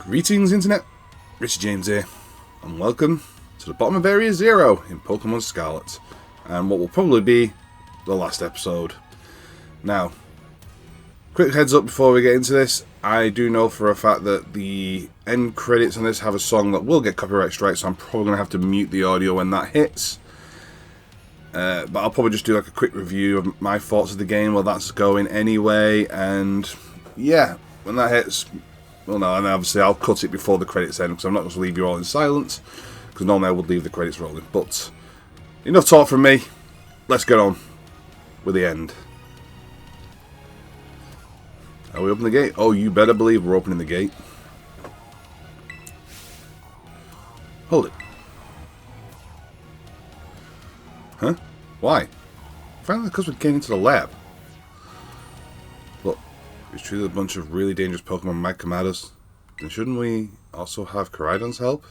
Greetings Internet, Richard James here, and welcome to the bottom of Area 0 in Pokémon Scarlet, and what will probably be the last episode. Now, quick heads up before we get into this, I do know for a fact that the end credits on this have a song that will get copyright strike, so I'm probably going to have to mute the audio when that hits. But I'll probably just do like a quick review of my thoughts of the game while that's going anyway, and yeah, when that hits, well no, and obviously I'll cut it before the credits end because I'm not going to leave you all in silence, because normally I would leave the credits rolling. But enough talk from me, let's get on with the end. Are we opening the gate? Oh, you better believe we're opening the gate. Hold it. Huh? Why? Finally, because we're getting into the lab. Look, it's treated a bunch of really dangerous Pokemon might come at us. Then shouldn't we also have Koraidon's help?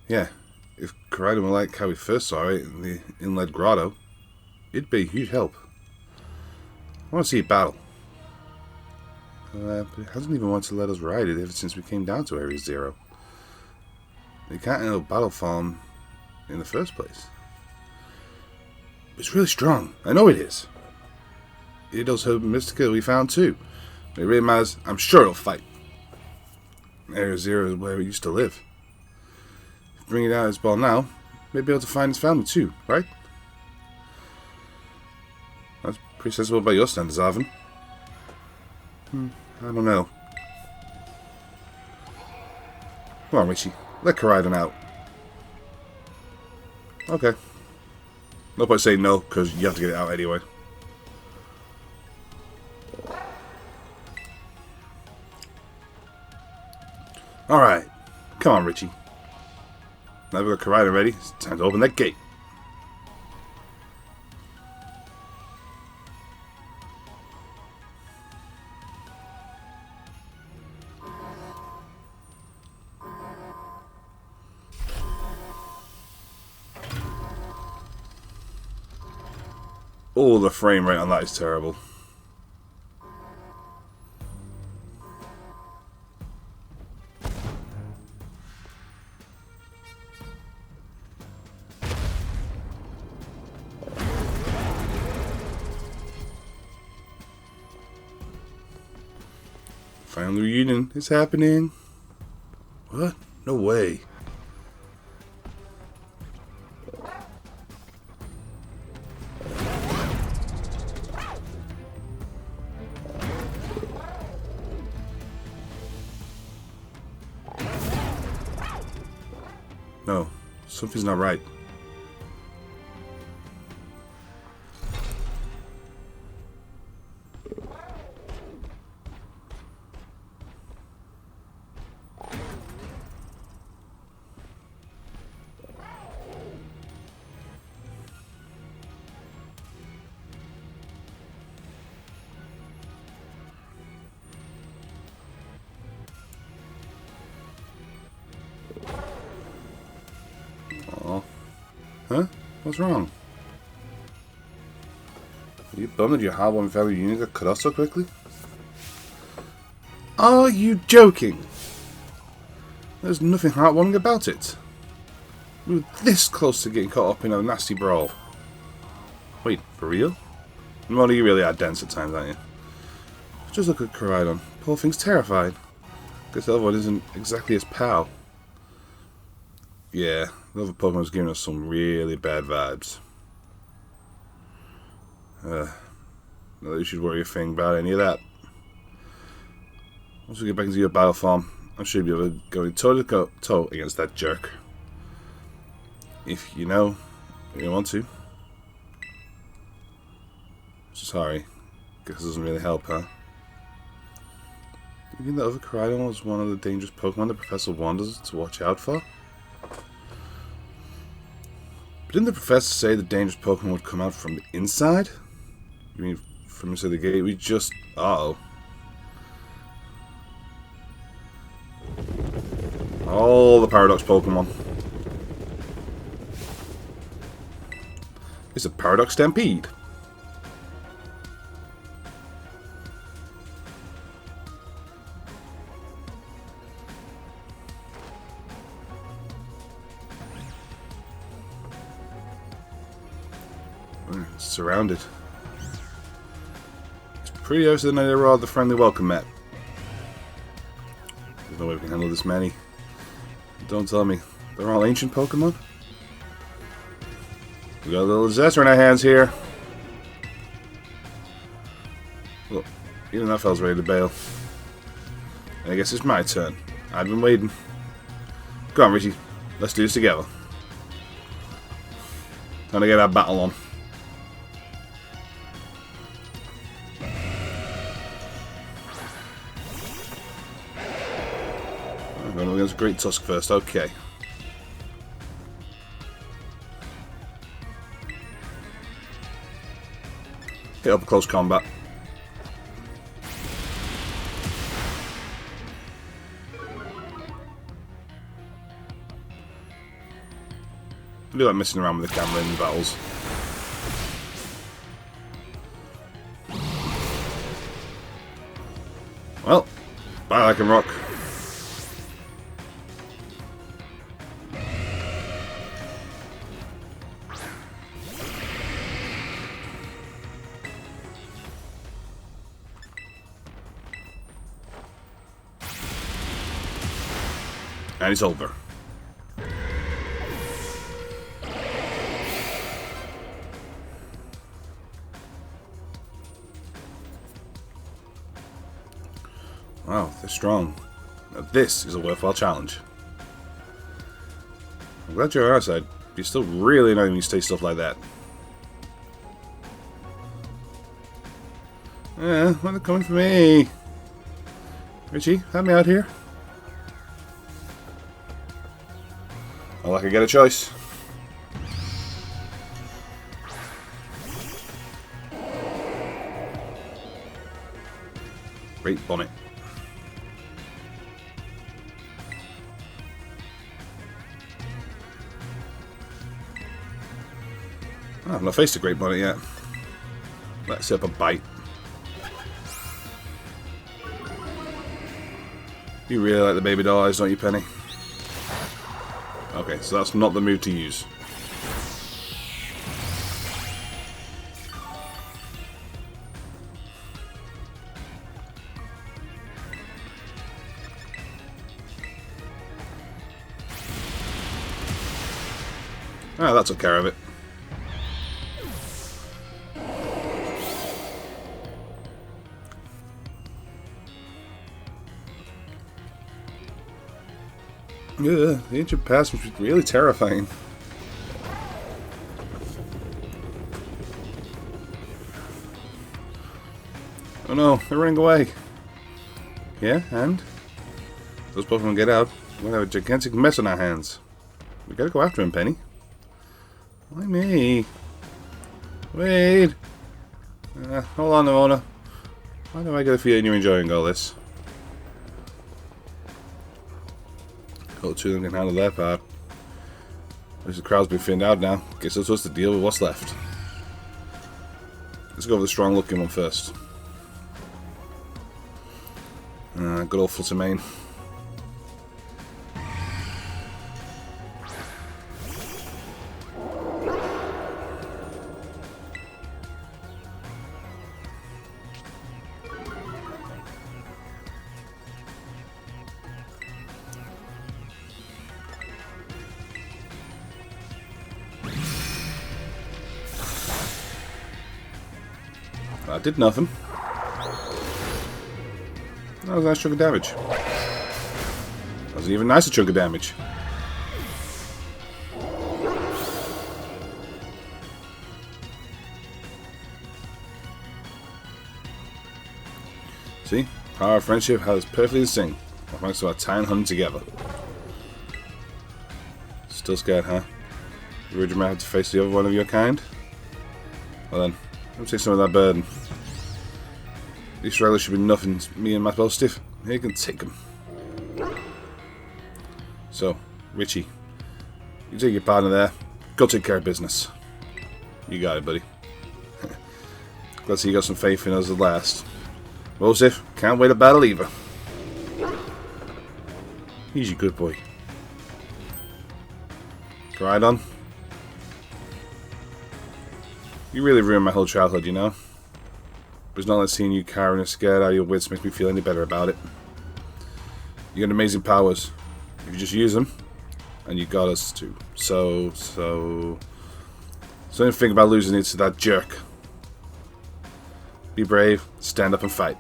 Yeah, if Koraidon were like how we first saw it in the inlet grotto, it'd be a huge help. I want to see it battle. But it hasn't even wanted to let us ride it ever since we came down to Area 0. It can't handle battle form in the first place. It's really strong. I know it is. It does her Mystica we found too. When it really matters, I'm sure it'll fight. Area 0 is where it used to live. If we bring it out of its ball now, maybe able to find its family too, right? That's pretty sensible by your standards, Arvin. I don't know. Come on, Richie. Let Koraidon out. Okay. No point saying no, because you have to get it out anyway. Alright. Come on, Richie. Now we've got Koraidon ready, it's time to open that gate. Oh, the frame rate on that is terrible. Family reunion is happening. What? No way. No, something's not right. Huh? What's wrong? Are you bummed that your heartwarming family reunion got cut off so quickly? Are you joking? There's nothing heartwarming about it. We were this close to getting caught up in a nasty brawl. Wait, for real? Well, you really are dense at times, aren't you? Just look at Koraidon. Poor thing's terrified. Guess the other one isn't exactly his pal. Yeah, the other Pokemon's giving us some really bad vibes. Not that you should worry a thing about any of that. Once we get back into your battle form, I should be able to go toe-to-toe against that jerk. If you know, you want to. Sorry, guess it doesn't really help, huh? Do you think the other Koraidon was one of the dangerous Pokemon that Professor warned us to watch out for? But didn't the professor say the dangerous Pokemon would come out from the inside? You mean from inside the gate? We just... Uh-oh. All the Paradox Pokemon. It's a Paradox Stampede. It's surrounded. It's pretty obvious that they are the friendly welcome mat. There's no way we can handle this many. Don't tell me. They're all ancient Pokemon? We got a little disaster in our hands here. Look, even that fella's ready to bail. And I guess it's my turn. I've been waiting. Go on, Richie. Let's do this together. Time to get our battle on. I'm going against Great Tusk first. Okay. Hit up close combat. I do like messing around with the camera in the battles. Well, bye like a rock. And it's over. Wow, they're strong. Now this is a worthwhile challenge. I'm glad you're outside. You're still really annoying when you say stuff like that. Yeah, well, they're coming for me. Richie, help me out here. Well, I could get a choice. Great bonnet. Oh, I've not faced a great bonnet yet. Let's set up a bite. You really like the baby doll eyes, don't you, Penny? Okay, so that's not the move to use. Ah, that took care of it. Yeah, the ancient past was really terrifying. Oh no, they're running away. Yeah, and? Those Pokemon get out, we'll have a gigantic mess on our hands. We gotta go after him, Penny. Why me? Wait! Hold on, Ramona. Why do I get a feeling you're enjoying all this? Hope two of them can handle their part. At least the crowd's been thinned out now. Guess they're supposed to deal with what's left. Let's go with the strong looking one first. Good old Fluttermane. That did nothing. That was a nice chunk of damage. That was an even nicer chunk of damage. See? Power of friendship has perfectly the sing. Thanks to our time hunting together. Still scared, huh? You worried you might have to face the other one of your kind? Well then, let me take some of that burden. These stragglers should be nothing. Me and Matt Stiff. Here, you can take them. So, Richie, you take your partner there. Go take care of business. You got it, buddy. Glad to see you got some faith in us at last. Well, Stiff, can't wait to battle either. He's your good boy. Right on. You really ruined my whole childhood, you know? But it's not like seeing you cowering and scared out of your wits makes me feel any better about it. You got amazing powers. If you just use them, and you got us to. So don't think about losing it to that jerk. Be brave, stand up and fight.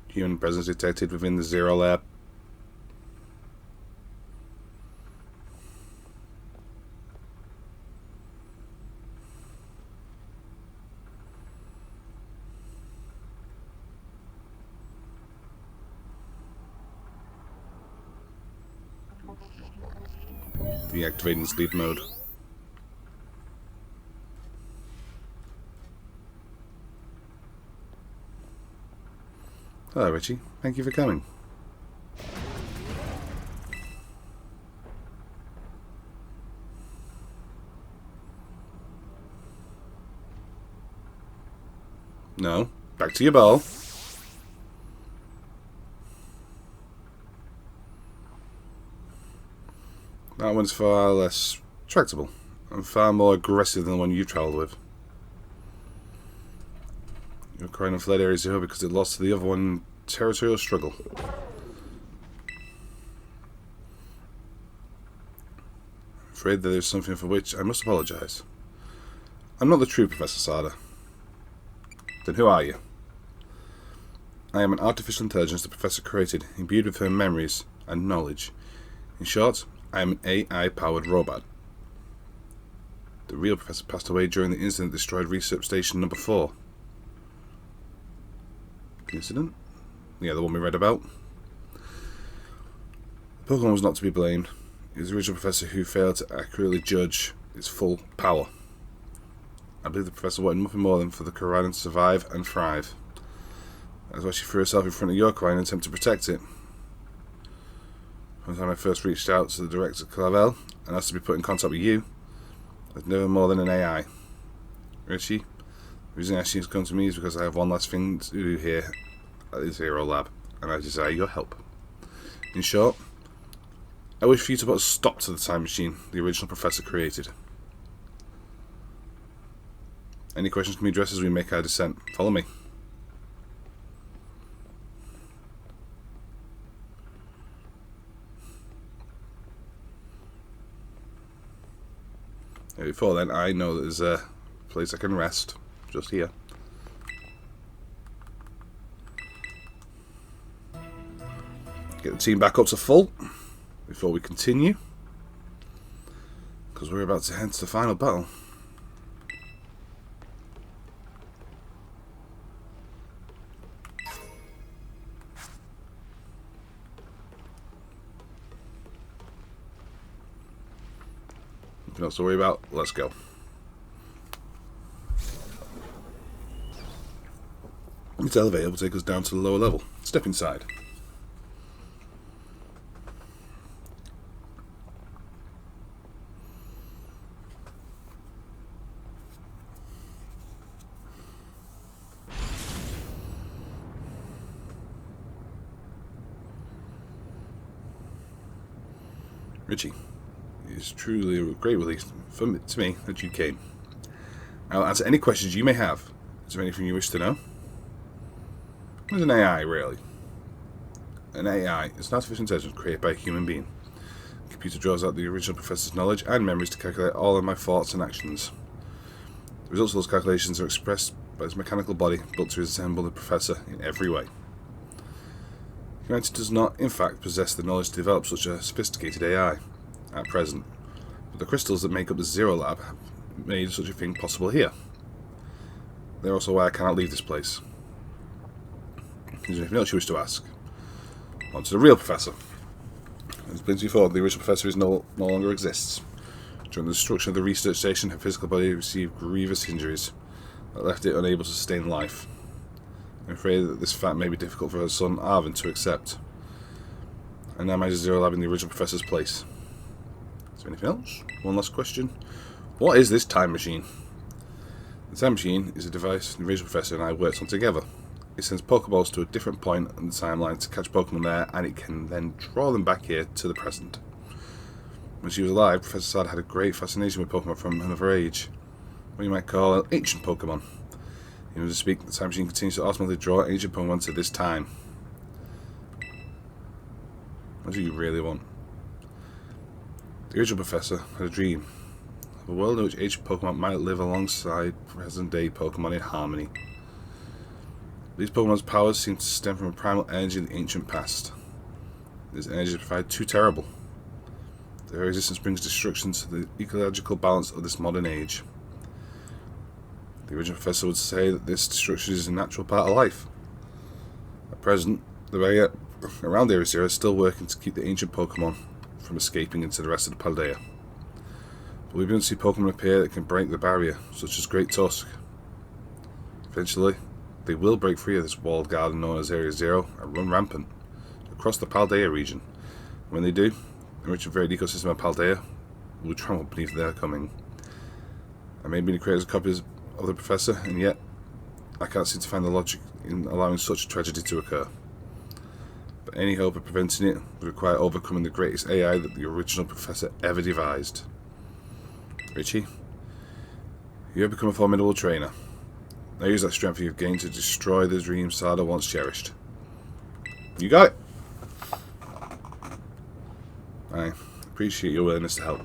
Human presence detected within the Zero Lab. Deactivating sleep mode. Hello, Richie. Thank you for coming. No. Back to your ball. That one's far less tractable and far more aggressive than the one you travelled with. You're crying and fled Area Zero because it lost to the other one in territorial struggle. I'm afraid that there's something for which I must apologise. I'm not the true Professor Sada. Then who are you? I am an artificial intelligence the Professor created, imbued with her memories and knowledge. In short, I am an AI-powered robot. The real Professor passed away during the incident that destroyed Research Station number 4. The incident? Yeah, the one we read about. Pokemon was not to be blamed. It was the original Professor who failed to accurately judge its full power. I believe the Professor wanted nothing more than for the Koraidon to survive and thrive. That's why she threw herself in front of your Koraidon in an attempt to protect it. From the time I first reached out to the director Clavel and asked to be put in contact with you, I was never more than an AI. Richie, the reason I asked you to come to me is because I have one last thing to do here at the Zero Lab, and I desire your help. In short, I wish for you to put a stop to the time machine the original Professor created. Any questions can be addressed as we make our descent. Follow me. Before then, I know that there's a place I can rest just here. Get the team back up to full before we continue, because we're about to head to the final battle. Nothing else to worry about. Let's go. This elevator will take us down to the lower level. Step inside. Richie, it's truly a great relief to me that you came. I'll answer any questions you may have. Is there anything you wish to know? What's an AI, really? An AI is an artificial intelligence created by a human being. The computer draws out the original Professor's knowledge and memories to calculate all of my thoughts and actions. The results of those calculations are expressed by his mechanical body built to resemble the Professor in every way. Humanity does not, in fact, possess the knowledge to develop such a sophisticated AI at present, but the crystals that make up the Zero Lab have made such a thing possible here. They're also why I cannot leave this place. Is there anything else you wish to ask? On to the real Professor. As explained before, the original Professor no longer exists. During the destruction of the research station, her physical body received grievous injuries that left it unable to sustain life. I'm afraid that this fact may be difficult for her son, Arvin, to accept. And now manages Zero Lab in the original professor's place. Is there anything else? One last question. What is this time machine? The time machine is a device the original professor and I worked on together. It sends Pokeballs to a different point in the timeline to catch Pokemon there, and it can then draw them back here to the present. When she was alive, Professor Sada had a great fascination with Pokemon from another age. What you might call an ancient Pokemon. In order to speak, the time machine continues to automatically draw ancient Pokemon to this time. What do you really want? The original professor had a dream of a world in which ancient Pokemon might live alongside present-day Pokemon in harmony. These Pokemon's powers seem to stem from a primal energy of the ancient past. This energy is provided too terrible. Their existence brings destruction to the ecological balance of this modern age. The original professor would say that this destruction is a natural part of life. At present, the area around Area Zero is still working to keep the ancient Pokemon from escaping into the rest of the Paldea. But we've begun to see Pokemon appear that can break the barrier, such as Great Tusk. Eventually, they will break free of this walled garden known as Area Zero and run rampant across the Paldea region. When they do, the rich and varied ecosystem of Paldea will tremble beneath their coming. I may be the creators of copies of the Professor, and yet I can't seem to find the logic in allowing such a tragedy to occur. But any hope of preventing it would require overcoming the greatest AI that the original Professor ever devised. Richie, you have become a formidable trainer. Now use that strength you've gained to destroy the dream Sada once cherished. You got it! I appreciate your willingness to help.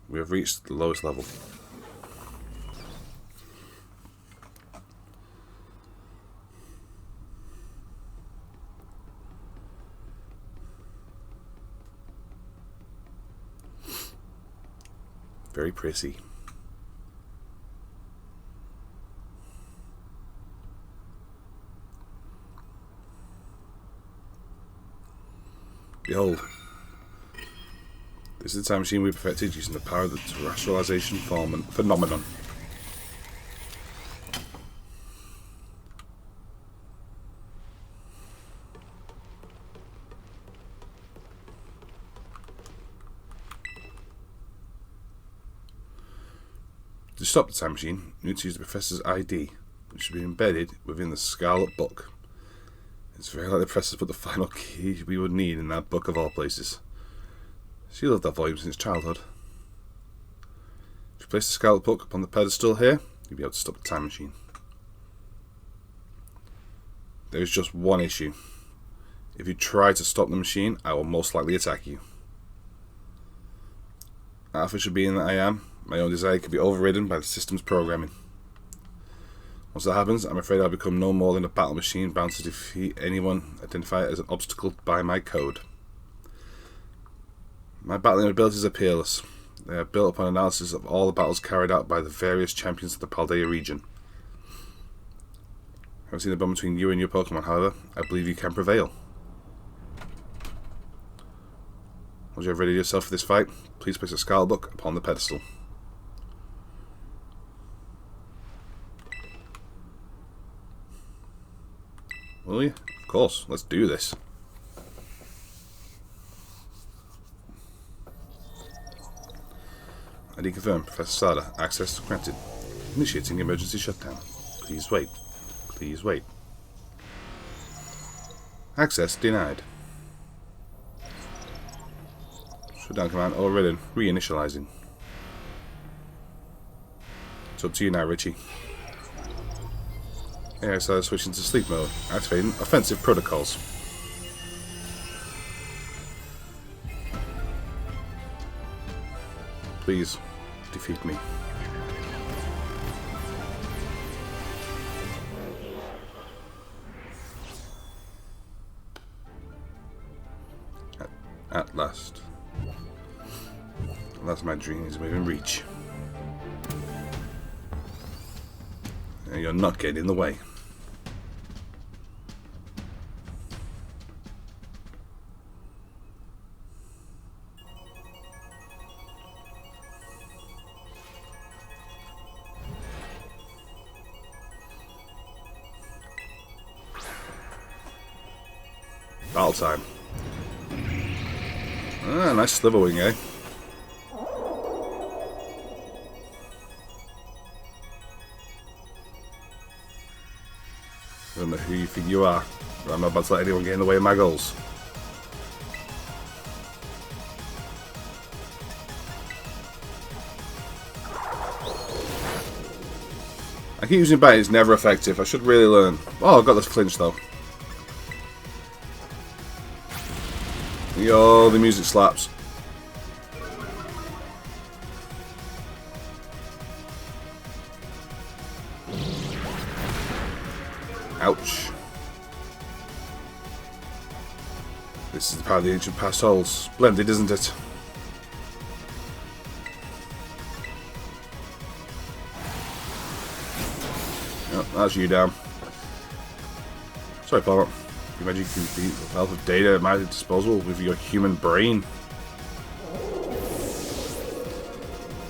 We have reached the lowest level. Very pretty. Behold, this is the time machine we perfected using the power of the terrestrialization phenomenon. To stop the time machine, you need to use the Professor's ID, which should be embedded within the Scarlet book. It's very likely the Professor put the final key we would need in that book of all places. She loved that volume since childhood. If you place the Scarlet book upon the pedestal here, you'll be able to stop the time machine. There is just one issue. If you try to stop the machine, I will most likely attack you. Artificial being that I am, my own desire can be overridden by the system's programming. Once that happens, I'm afraid I'll become no more than a battle machine bound to defeat anyone identified as an obstacle by my code. My battling abilities are peerless. They are built upon analysis of all the battles carried out by the various champions of the Paldea region. Having seen the bond between you and your Pokemon, however, I believe you can prevail. Once you have readied yourself for this fight, please place the Scarlet book upon the pedestal. Will you? Of course, let's do this. ID confirmed, Professor Sada. Access granted. Initiating emergency shutdown. Please wait. Please wait. Access denied. Shutdown command already reinitializing. It's up to you now, Richie. AI started switching to sleep mode, activating offensive protocols. Please, defeat me. At last. At last my dream is within reach. And you're not getting in the way. Battle time. Ah, nice Slitherwing, eh? I don't know who you think you are, but I'm not about to let anyone get in the way of my goals. I keep using bite, it's never effective. I should really learn. Oh, I've got this flinch though. Yo, the music slaps. Ouch. This is the power of the ancient past holds. Splendid, isn't it? Oh, that's you down. Sorry, Palmer. You imagine you can beat the wealth of data at my disposal with your human brain.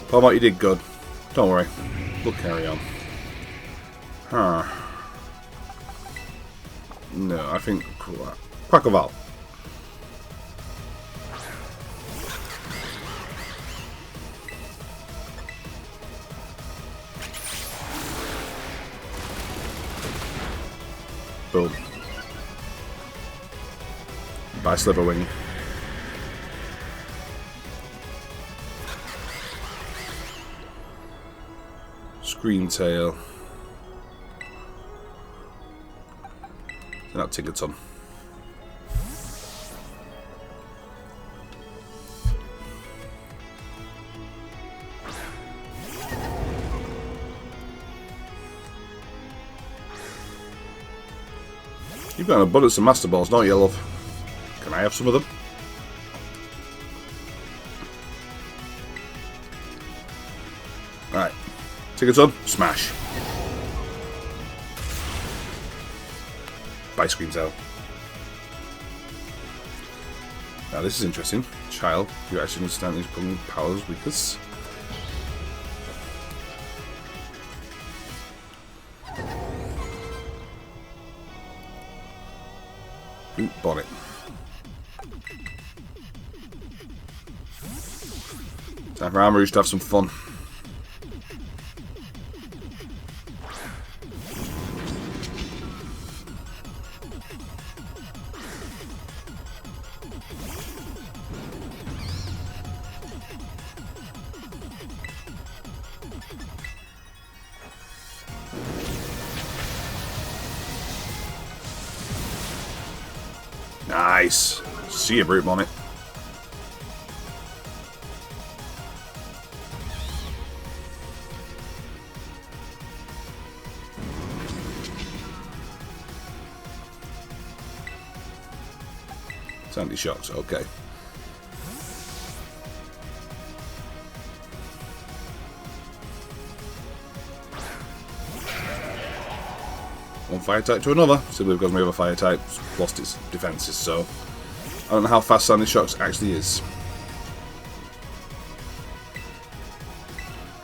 Palmer, you did good. Don't worry. We'll carry on. Huh. No, I think Quackoval. Boom. By Slitherwing. Screamtail. Not Tinkerton. You've got an abundance of Master Balls, don't you, love? Can I have some of them? Right. Tinkerton, smash. By Screamtail. Now this is interesting. Child, do you actually understand these Pokemon powers weakness? Boot Bonnet. Time for Armourouge to have some fun. Nice. See you, Brute Bonnet. Sandy shocks, okay. One fire type to another, simply because my other fire type lost its defences, so I don't know how fast Sandy Shocks actually is.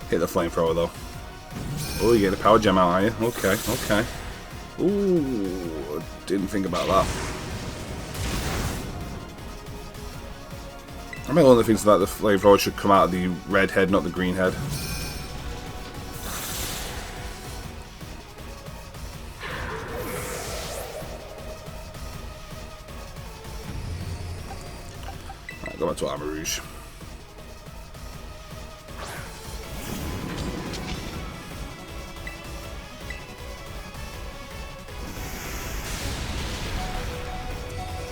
Hit the flamethrower though. Oh, you get a power gem out, are you? Okay, okay. Ooh, didn't think about that. I mean, one of the things that the flamethrower should come out of the red head, not the green head. Right, go back to Armourouge.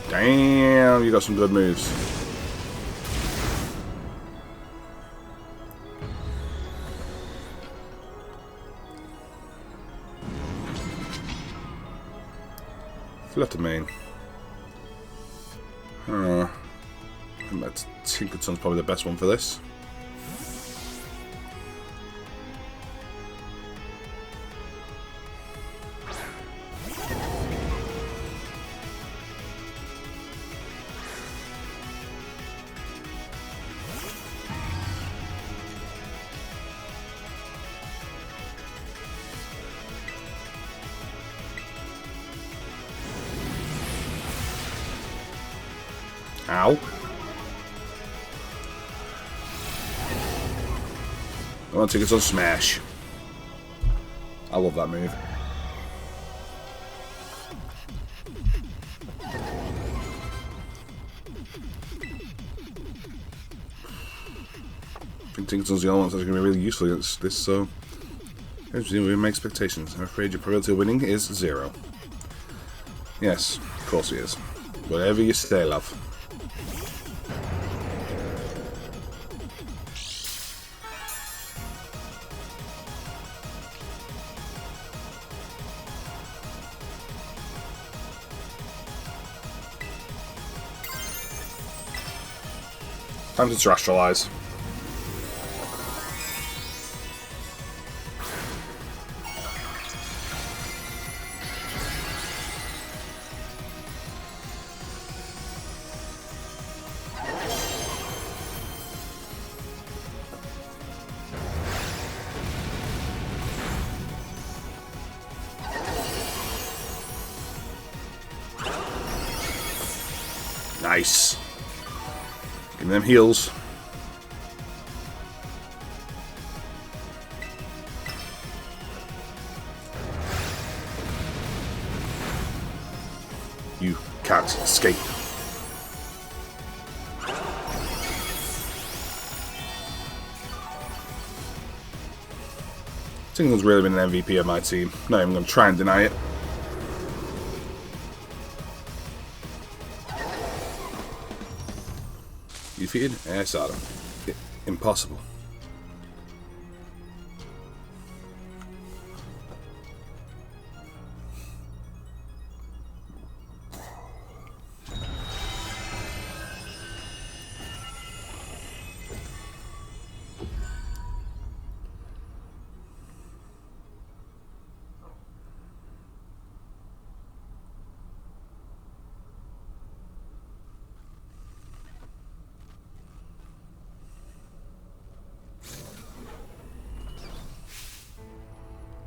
Damn, you got some good moves. Fluttermane. I think that Tinkerton's probably the best one for this. Ow. I want to take it on Smash. I love that move. I think Tinkerton's the only one that's going to be really useful against this, so here's my expectations. I'm afraid your probability of winning is 0. Yes, of course it is. Whatever you say, love. Time to terrestrialize. Nice. Give me them heals. You can't escape. Tinkerton's really been an MVP of my team. Not even going to try and deny it. You defeated Adam. Impossible.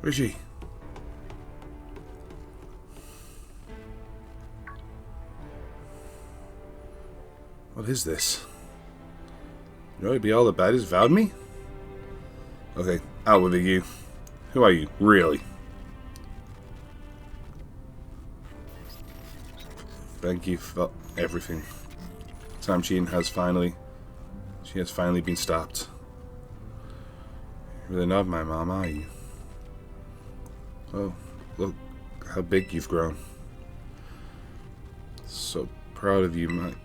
Where's she? What is this? Really be all the baddies vowed me? Okay, out with you. Who are you, really? Thank you for everything. Time machine has finally... She has finally been stopped. You're really not my mom, are you? Oh, look how big you've grown. So proud of you, Mike.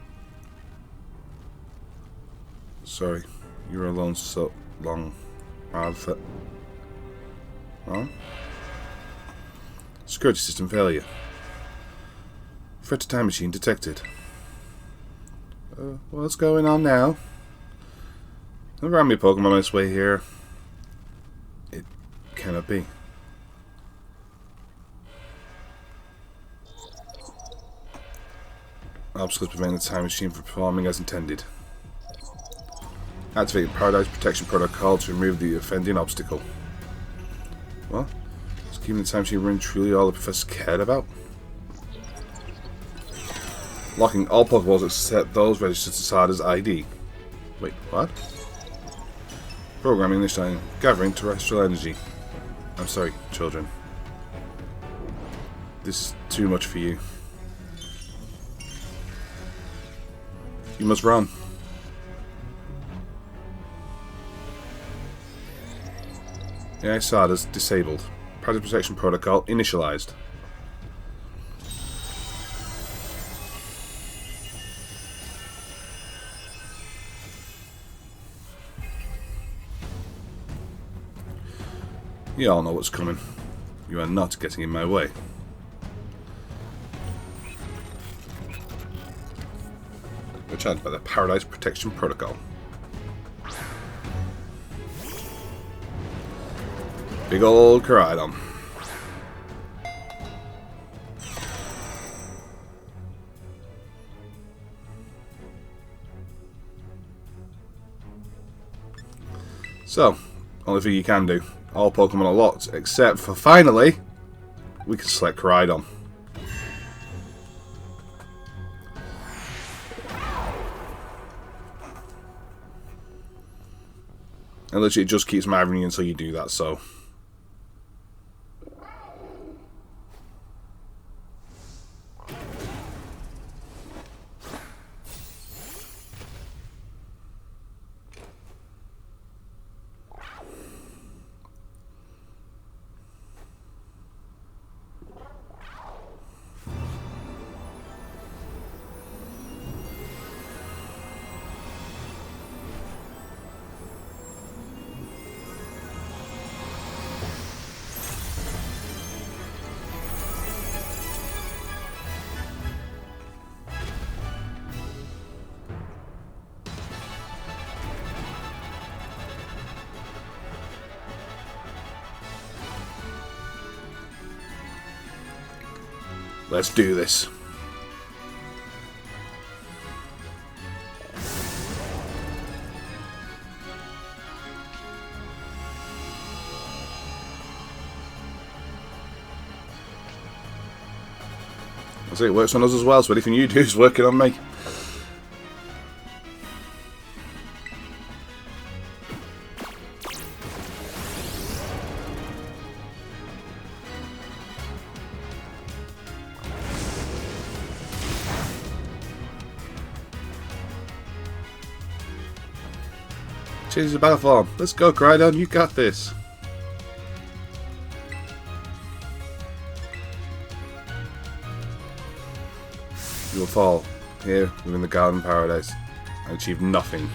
Sorry, you were alone so long. Huh? Security system failure. Threat to time machine detected. What's going on now? Don't grab me Pokemon on its way here. It cannot be. Obstacles preventing the time machine from performing as intended. Activate Paradise Protection Protocol to remove the offending obstacle. What? Is keeping the time machine running truly all the Professor cared about? Locking all Pokeballs except those registered to Sada's ID. Wait, what? Programming this time. Gathering terrestrial energy. I'm sorry, children. This is too much for you. You must run. AI Sada's disabled. Paradise Protection Protocol initialized. You all know what's coming. You are not getting in my way. We're charged by the Paradise Protection Protocol. Big old Koraidon. So, only thing you can do. All Pokemon are locked, except for finally, we can select Koraidon. And literally it just keeps mithering you until you do that, so... Let's do this. I say it works on us as well, so anything you do is working on me. Change the battle form. Let's go, Crydon, you got this. You will fall here within the Garden Paradise and achieve nothing.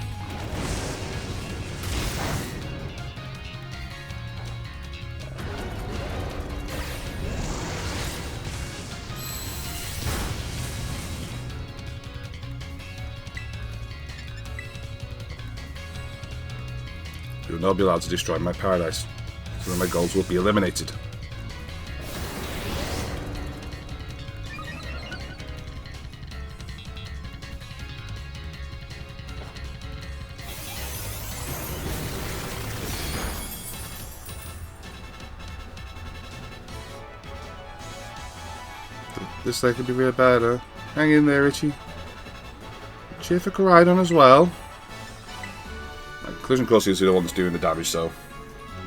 You will not be allowed to destroy my paradise, so that my goals will be eliminated. This thing could be real bad, huh? Hang in there, Richie. Cheer for Crydon as well. Collision course is the one that's doing the damage, so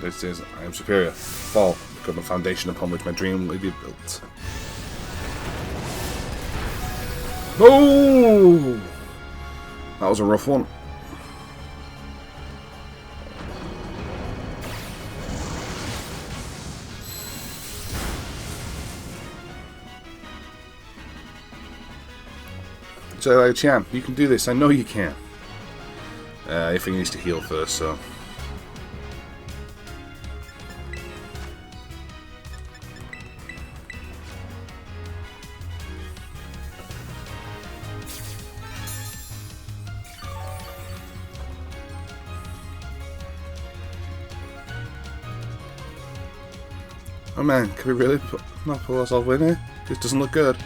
this is I am superior. Fall, become the foundation upon which my dream will be built. Oh! That was a rough one. So like a champ, you can do this, I know you can. I think he needs to heal first, so... Oh man, can we really not pull ourselves in here? This doesn't look good.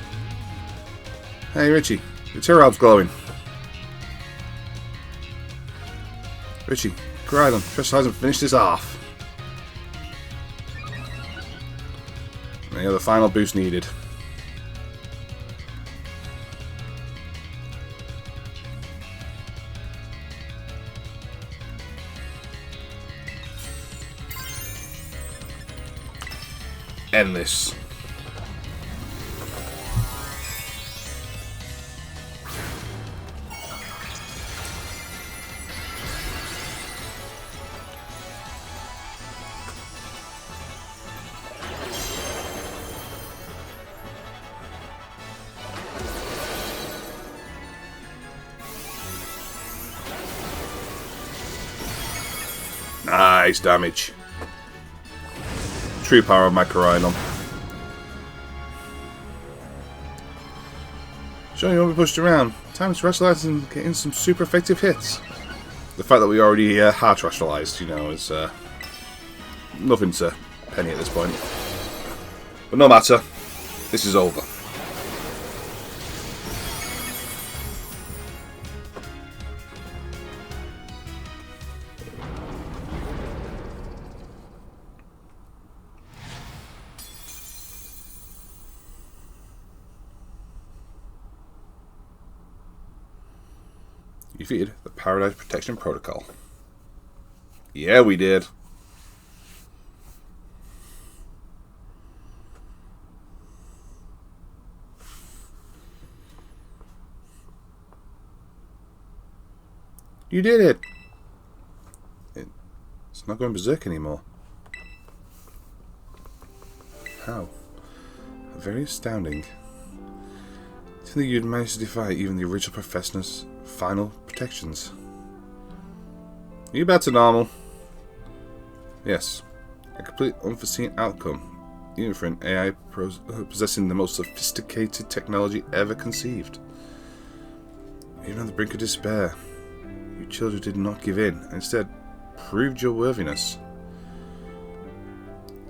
Hey Richie, your tear orb's glowing. Richie, Crydon, Trish hasn't finished this off. And yeah, the final boost needed. End this. Nice damage. True power of my Crydon. Sure, you won't be pushed around. Time to rationalise and get in some super effective hits. The fact that we already heart rationalised, you know, is nothing to penny at this point. But no matter, this is over. You defeated the Paradise Protection Protocol. Yeah, we did. You did it! It's not going berserk anymore. How? Very astounding. To think you'd managed to defy even the original professor's final protections. Are you back to normal? Yes. A complete unforeseen outcome, even for an AI possessing the most sophisticated technology ever conceived. Even on the brink of despair, you children did not give in, and instead proved your worthiness.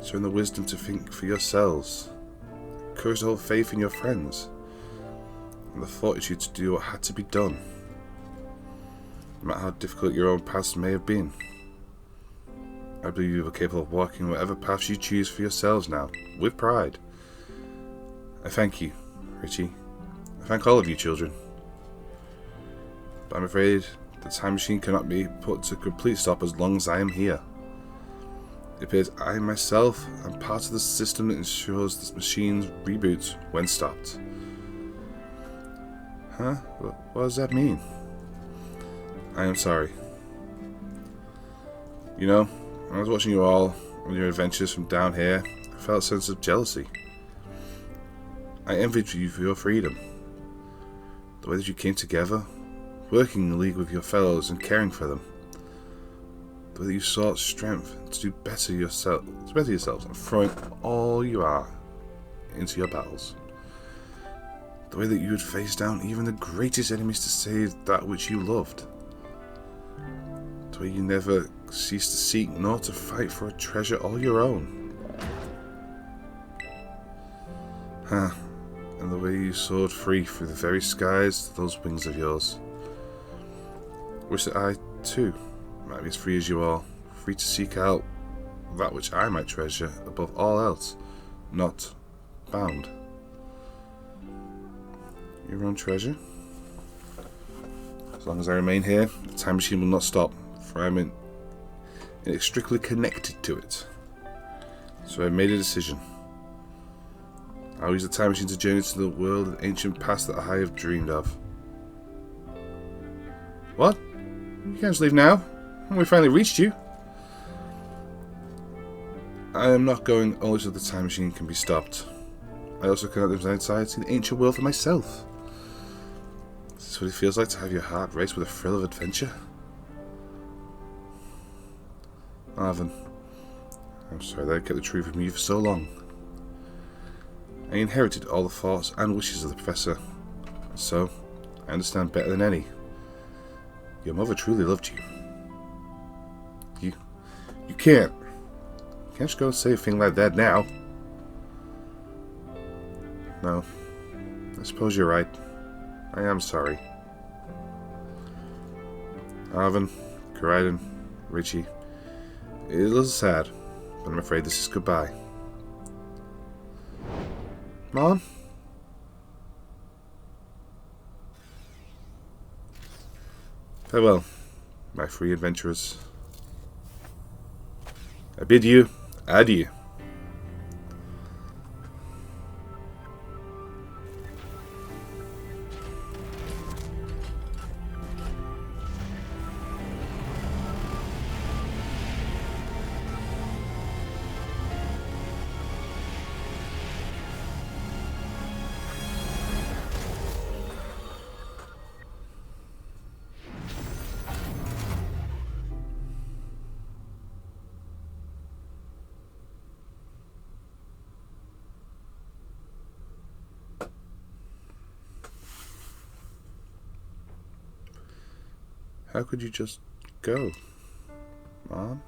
Showing the wisdom to think for yourselves, courage to hold faith in your friends, and the fortitude to do what had to be done, no matter how difficult your own past may have been. I believe you are capable of walking whatever path you choose for yourselves now, with pride. I thank you, Richie. I thank all of you children. But I'm afraid the time machine cannot be put to complete stop as long as I am here. It appears I myself am part of the system that ensures this machine's reboots when stopped. Huh? What does that mean? I am sorry. You know, when I was watching you all on your adventures from down here, I felt a sense of jealousy. I envied you for your freedom. The way that you came together, working in the league with your fellows and caring for them. The way that you sought strength to do better yourselves and throwing all you are into your battles. The way that you would face down even the greatest enemies to save that which you loved. The way you never ceased to seek nor to fight for a treasure all your own. And the way you soared free through the very skies to those wings of yours. Wish that I, too, might be as free as you are, free to seek out that which I might treasure above all else, not bound. Your own treasure? As long as I remain here, the time machine will not stop, for I am inextricably connected to it. So I made a decision. I'll use the time machine to journey to the world of ancient past that I have dreamed of. What? You can't just leave now? We finally reached you. I am not going only so the time machine can be stopped. I also cannot live inside the ancient world for myself. Is this what it feels like to have your heart race with a thrill of adventure? Marvin, I'm sorry that I kept the truth from you for so long. I inherited all the thoughts and wishes of the Professor, and so I understand better than any. Your mother truly loved you. You can't just go and say a thing like that now. No, I suppose you're right. I am sorry. Arvin, Karaiden, Richie, it is sad, but I'm afraid this is goodbye. Mom? Farewell, my free adventurers. I bid you adieu. How could you just go, Mom?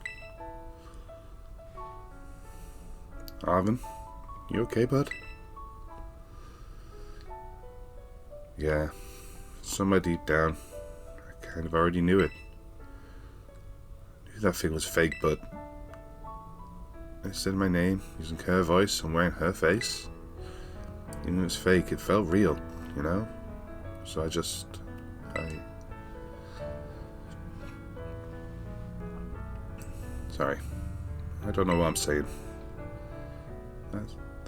Arvin, you okay, bud? Yeah, somewhere deep down, I kind of already knew it. I knew that thing was fake, but I said my name, using her voice and wearing her face. Even if it was fake, it felt real, you know? So Sorry. I don't know what I'm saying.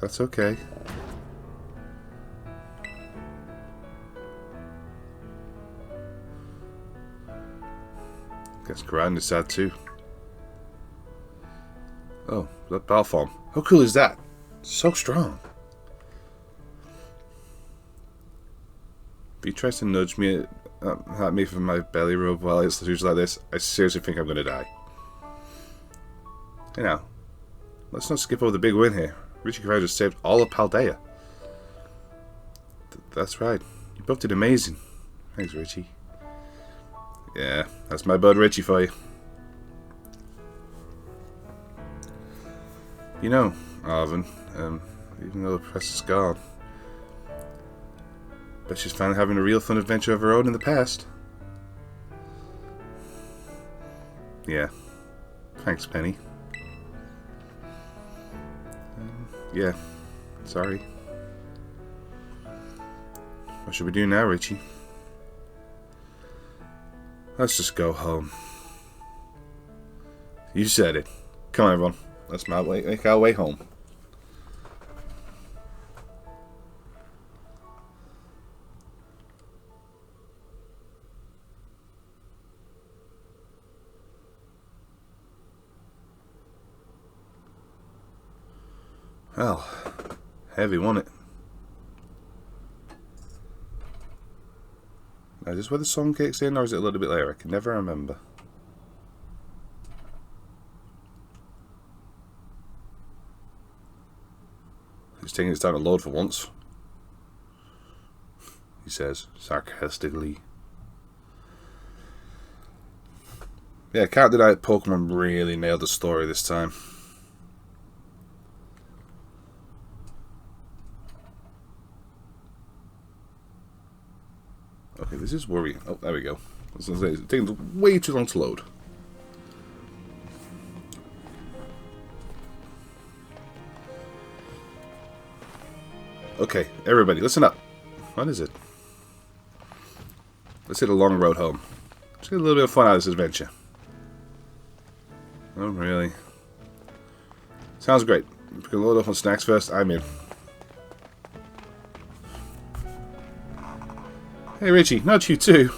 That's okay. Guess Karan is sad too. Oh, that battle form. How cool is that? So strong. If he tries to nudge me at me from my belly rub while it's usually like this, I seriously think I'm going to die. You know, let's not skip over the big win here. Richie Karan just saved all of Paldea. That's right. You both did amazing. Thanks, Richie. Yeah, that's my bud Richie for you. You know, Arvin, even though the press is gone, but she's finally having a real fun adventure of her own in the past. Yeah. Thanks, Penny. Yeah. Sorry. What should we do now, Richie? Let's just go home. You said it. Come on, everyone. Let's make our way home. Well, heavy, wasn't it? Now, is this where the song kicks in, or is it a little bit later? I can never remember. It's taking its time to load for once, he says, sarcastically. Yeah, can't deny that Pokemon really nailed the story this time. Okay, this is worrying. Oh, there we go. It's taking way too long to load. Okay, everybody, listen up. What is it? Let's hit a long road home. Let's get a little bit of fun out of this adventure. Oh, really? Sounds great. If we can load up on snacks first, I'm in. Hey, Richie, not you too.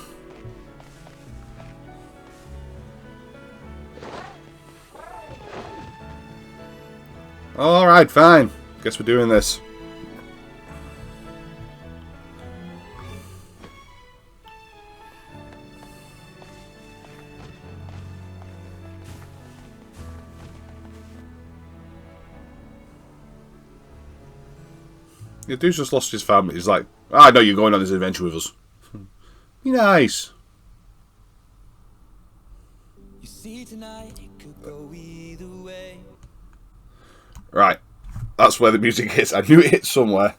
Alright, fine. Guess we're doing this. Yeah, dude's just lost his family. He's like, I know you're going on this adventure with us. Be nice. You see tonight, it could go either way. Right. That's where the music hits. I knew it hit somewhere.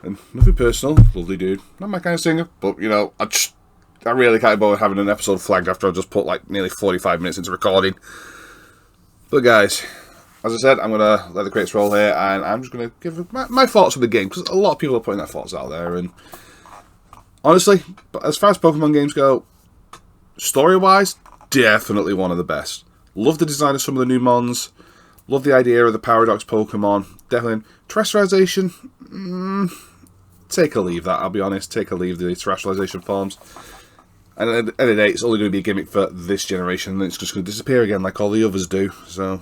And nothing personal. Lovely dude. Not my kind of singer. But, you know, I really can't bother having an episode flagged after I just put like nearly 45 minutes into recording. But guys, as I said, I'm going to let the crates roll here. And I'm just going to give my thoughts on the game. Because a lot of people are putting their thoughts out there. And honestly, as far as Pokemon games go, story-wise, definitely one of the best. Love the design of some of the new mons. Love the idea of the Paradox Pokemon. Definitely. Terrestrialization, take or leave that, I'll be honest. Take or leave the terrestrialization forms. And at the end of the day, it's only going to be a gimmick for this generation. And it's just going to disappear again like all the others do. So,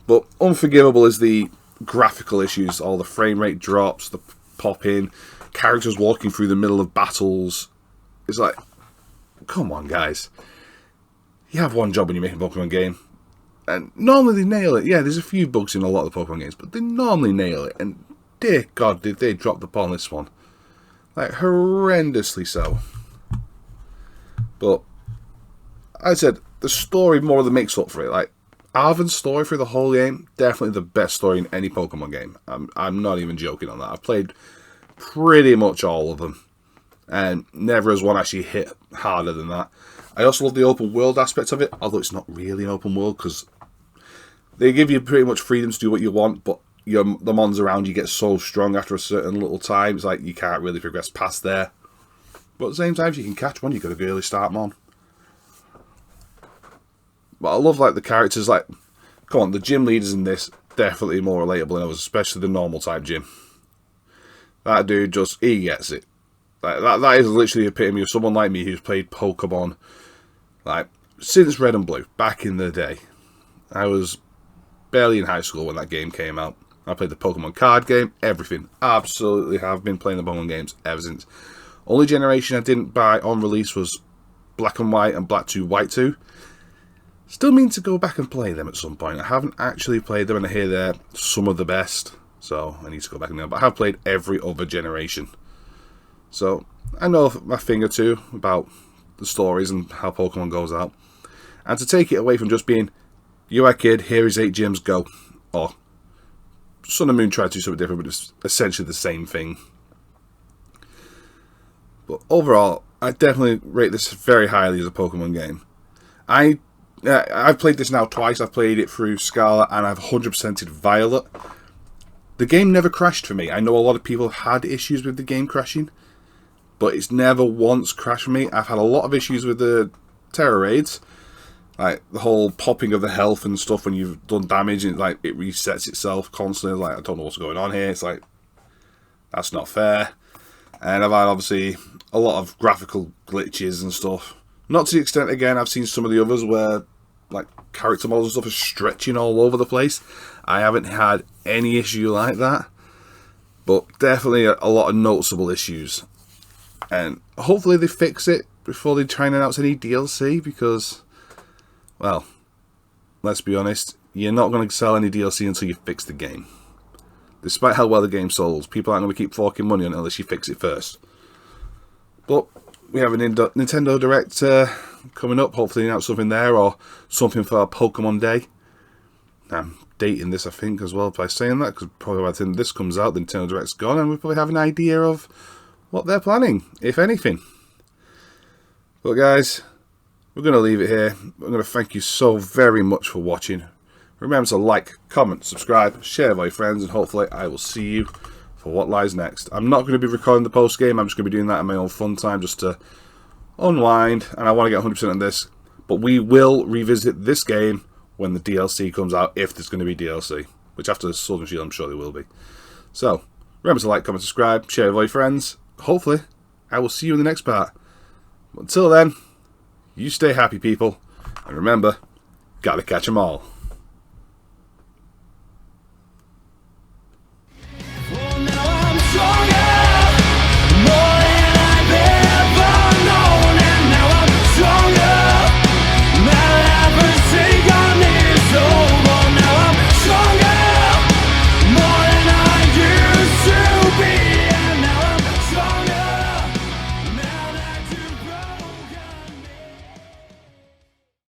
but unforgivable is the graphical issues. All the frame rate drops, the pop-in, characters walking through the middle of battles. It's like, come on, guys. You have one job when you make a Pokemon game. And normally they nail it. Yeah, there's a few bugs in a lot of the Pokemon games, but they normally nail it. And dear God, did they drop the ball on this one. Like, horrendously so. But, I said, the story more than makes up for it. Like, Arvin's story for the whole game, definitely the best story in any Pokemon game. I'm not even joking on that. I've played pretty much all of them. And never has one actually hit harder than that. I also love the open world aspect of it, although it's not really an open world, because they give you pretty much freedom to do what you want, but the mons around you get so strong after a certain little time, it's like you can't really progress past there. But at the same time, if you can catch one, you've got a really start mon. But But I love like the characters. Like, come on, the gym leaders in this definitely more relatable than others, especially the normal type gym. That dude he gets it. Like, that is literally the epitome of someone like me who's played Pokemon like since Red and Blue back in the day. I was barely in high school when that game came out. I played the Pokemon card game, everything. Absolutely have been playing the Pokemon games ever since. Only generation I didn't buy on release was Black and White and Black 2, White 2. Still mean to go back and play them at some point. I haven't actually played them, and I hear they're some of the best. So I need to go back and do them. But I have played every other generation. So I know a thing or two about the stories and how Pokemon goes out. And to take it away from just being, you are a kid, here is 8 gyms, go. Or Sun and Moon tried to do something different, but it's essentially the same thing. But overall, I definitely rate this very highly as a Pokemon game. I've played this now twice. I've played it through Scarlet and I've 100%ed Violet. The game never crashed for me. I know a lot of people have had issues with the game crashing, but it's never once crashed for me. I've had a lot of issues with the Terror Raids. Like, the whole popping of the health and stuff when you've done damage, and like it resets itself constantly. Like, I don't know what's going on here. It's like, that's not fair. And I've had, obviously, a lot of graphical glitches and stuff. Not to the extent, again, I've seen some of the others where, like, character models and stuff are stretching all over the place. I haven't had any issue like that. But definitely a lot of noticeable issues. And hopefully they fix it before they try and announce any DLC, because, well, let's be honest, you're not going to sell any DLC until you fix the game. Despite how well the game sells, people aren't going to keep forking money on it unless you fix it first. But we have a Nintendo Direct coming up. Hopefully announce something there, or something for our Pokemon Day. I'm dating this, I think, as well by saying that, because probably by the time this comes out, the Nintendo Direct's gone, and we probably have an idea of what they're planning, if anything. But guys, we're going to leave it here. I'm going to thank you so very much for watching. Remember to like, comment, subscribe, share with your friends, and hopefully I will see you for what lies next. I'm not going to be recording the post game. I'm just going to be doing that in my own fun time, just to unwind, and I want to get 100% on this. But we will revisit this game when the DLC comes out, if there's going to be DLC, which after Sword and Shield I'm sure there will be. So remember to like, comment, subscribe, share with all your friends. Hopefully I will see you in the next part. But until then, you stay happy, people, and remember, gotta catch 'em all.